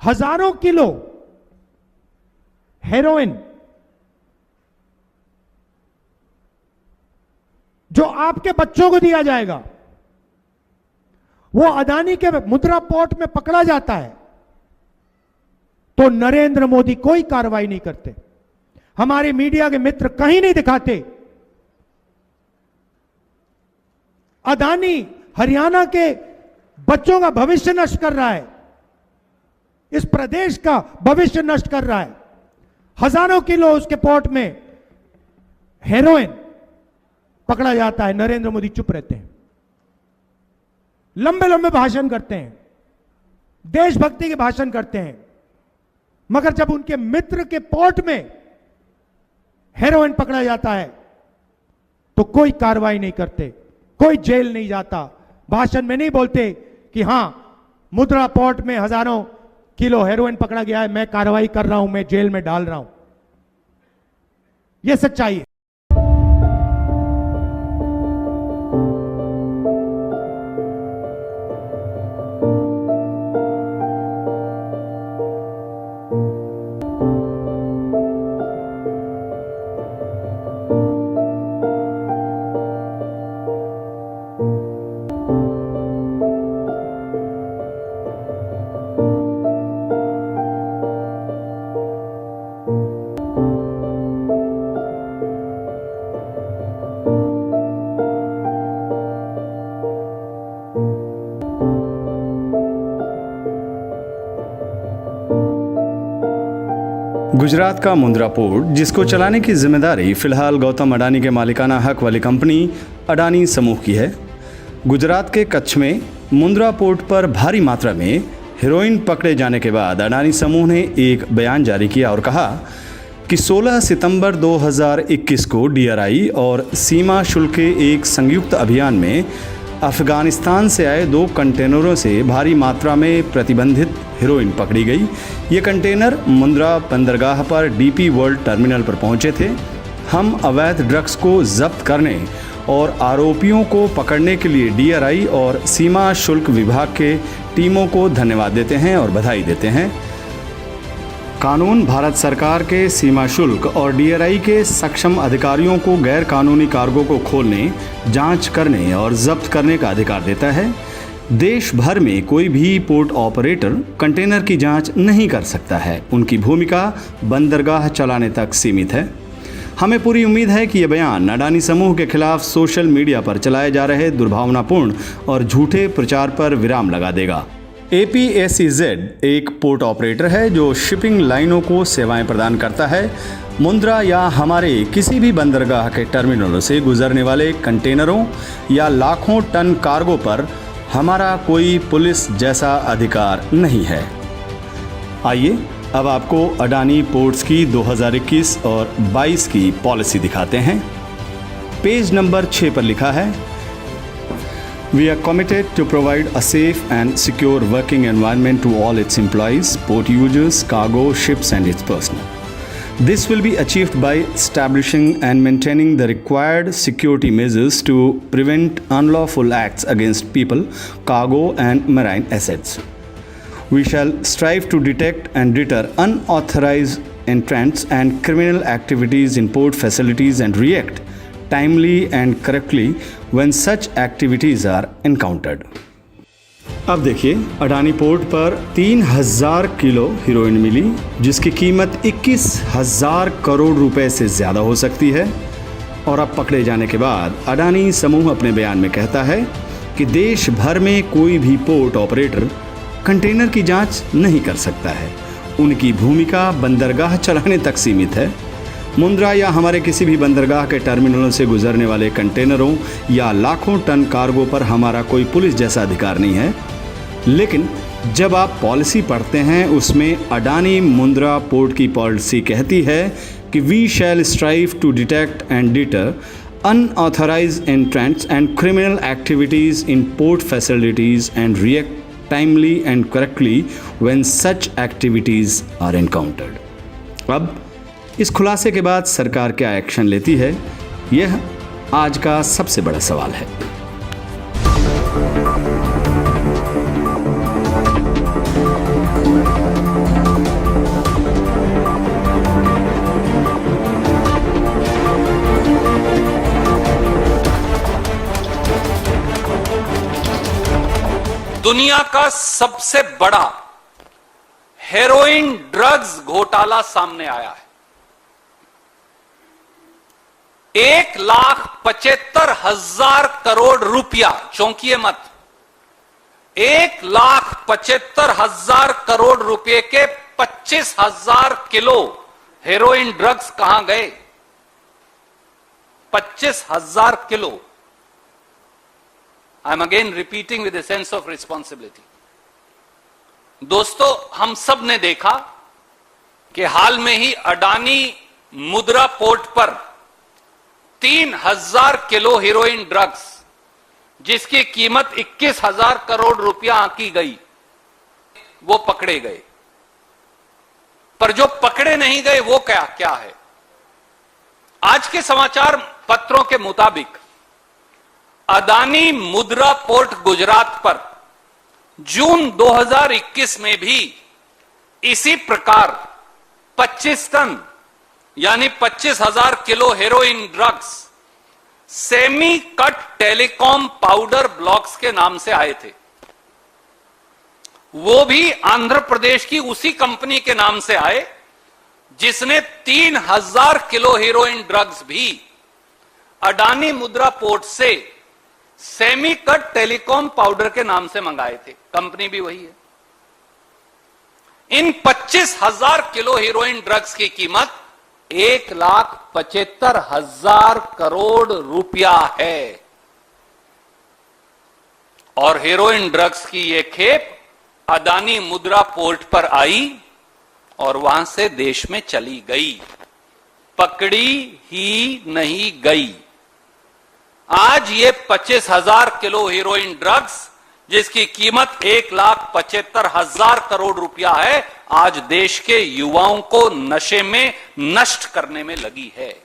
हजारों kilo heroin जो आपके बच्चों को दिया जाएगा, वो अडानी के मुद्रा पोर्ट में पकड़ा जाता है तो नरेंद्र मोदी कोई कार्रवाई नहीं करते, हमारे मीडिया के मित्र कहीं नहीं दिखाते। अडानी हरियाणा के बच्चों का भविष्य नष्ट कर रहा है, इस प्रदेश का भविष्य नष्ट कर रहा है। हजारों किलो उसके पोर्ट में हेरोइन पकड़ा जाता है, नरेंद्र मोदी चुप रहते हैं, लंबे लंबे भाषण करते हैं, देशभक्ति के भाषण करते हैं, मगर जब उनके मित्र के पोर्ट में हेरोइन पकड़ा जाता है तो कोई कार्रवाई नहीं करते, कोई जेल नहीं जाता, भाषण में नहीं बोलते कि हां मुद्रा पोर्ट में हजारों किलो हेरोइन पकड़ा गया है, मैं कार्रवाई कर रहा हूं, मैं जेल में डाल रहा हूं। यह सच्चाई है। गुजरात का मुंद्रा पोर्ट, जिसको चलाने की जिम्मेदारी फिलहाल गौतम अडानी के मालिकाना हक वाली कंपनी अडानी समूह की है। गुजरात के कच्छ में मुंद्रा पोर्ट पर भारी मात्रा में हेरोइन पकड़े जाने के बाद अडानी समूह ने एक बयान जारी किया और कहा कि 16 सितंबर 2021 को डीआरआई और सीमा शुल्क के एक संयुक्त अभियान में अफगानिस्तान से आए 2 कंटेनरों से भारी मात्रा में प्रतिबंधित हेरोइन पकड़ी गई। ये कंटेनर मुंद्रा बंदरगाह पर डीपी वर्ल्ड टर्मिनल पर पहुंचे थे। हम अवैध ड्रग्स को जब्त करने और आरोपियों को पकड़ने के लिए डीआरआई और सीमा शुल्क विभाग के टीमों को धन्यवाद देते हैं और बधाई देते हैं। कानून भारत सरकार के सीमा शुल्क और डीआरआई के सक्षम अधिकारियों को गैर कानूनी कार्गो को खोलने, जांच करने और जब्त करने का अधिकार देता है। देश भर में कोई भी पोर्ट ऑपरेटर कंटेनर की जांच नहीं कर सकता है। उनकी भूमिका बंदरगाह चलाने तक सीमित है। हमें पूरी उम्मीद है कि यह बयान अडानी समूह के खिलाफ सोशल मीडिया पर चलाए जा रहे दुर्भावनापूर्ण और झूठे प्रचार पर विराम लगा देगा। APSEZ एक पोर्ट ऑपरेटर है जो शिपिंग लाइनों को सेवाएं प्रदान करता है। मुंद्रा या हमारे किसी भी बंदरगाह के टर्मिनलों से गुजरने वाले कंटेनरों या लाखों टन कार्गो पर हमारा कोई पुलिस जैसा अधिकार नहीं है। आइए अब आपको अडानी पोर्ट्स की 2021 और 22 की पॉलिसी दिखाते हैं। पेज नंबर 6 पर लिखा है, We are committed to provide a safe and secure working environment to all its employees, port users, cargo, ships and its personnel. This will be achieved by establishing and maintaining the required security measures to prevent unlawful acts against people, cargo and marine assets. We shall strive to detect and deter unauthorized entrants and criminal activities in port facilities and react timely and correctly when such activities are encountered. अब देखिए, Adani port पर 3000 kilo heroine मिली, जिसकी कीमत 21,000 करोड़ रुपए से ज़्यादा हो सकती है। और अब पकड़े जाने के बाद अडानी समूह अपने बयान में कहता है कि देश भर में कोई भी पोर्ट ऑपरेटर कंटेनर की जांच नहीं कर सकता है। उनकी भूमिका बंदरगाह चलाने तक सीमित है। मुंद्रा या हमारे किसी भी बंदरगाह के टर्मिनलों से गुजरने वाले कंटेनरों या लाखों टन कार्गो पर हमारा कोई पुलिस जैसा अधिकार नहीं है। लेकिन जब आप पॉलिसी पढ़ते हैं, उसमें अडानी मुंद्रा पोर्ट की पॉलिसी कहती है कि we shall strive to detect and deter unauthorized entrants and criminal activities in port facilities and react timely and correctly when such activities are encountered. अब इस खुलासे के बाद सरकार क्या एक्शन लेती है, यह आज का सबसे बड़ा सवाल है। दुनिया का सबसे बड़ा हेरोइन ड्रग्स घोटाला सामने आया है। 1,75,000 करोड़ रुपया, चौंकिए मत, 1,75,000 करोड़ रुपए के 25,000 किलो हेरोइन ड्रग्स कहां गए? 25,000 kilo. I am again repeating with a sense of responsibility. दोस्तों, हम सब ने देखा कि हाल में ही अडानी मुद्रा पोर्ट पर 3,000 किलो हेरोइन ड्रग्स, जिसकी कीमत 21,000 करोड़ रुपया आंकी गई, वो पकड़े गए। पर जो पकड़े नहीं गए वो क्या है? आज के समाचार पत्रों के मुताबिक अडानी मुद्रा पोर्ट गुजरात पर जून 2021 में भी इसी प्रकार 25 टन यानी 25,000 kilo heroin drugs semi cut telecom powder blocks के नाम से आए थे। वो भी आंध्र प्रदेश की उसी कंपनी के नाम से आए जिसने 3,000 किलो हेरोइन ड्रग्स भी अडानी मुद्रा पोर्ट से सेमी कट टेलीकॉम पाउडर के नाम से मंगाए थे। कंपनी भी वही है। इन 25,000 किलो हेरोइन ड्रग्स की कीमत 1,75,000 करोड़ रुपया है। और हेरोइन ड्रग्स की यह खेप अडानी मुद्रा पोर्ट पर आई और वहां से देश में चली गई, पकड़ी ही नहीं गई। आज ये 25,000 किलो हेरोइन ड्रग्स, जिसकी कीमत 1,75,000 करोड़ रुपया है, आज देश के युवाओं को नशे में नष्ट करने में लगी है।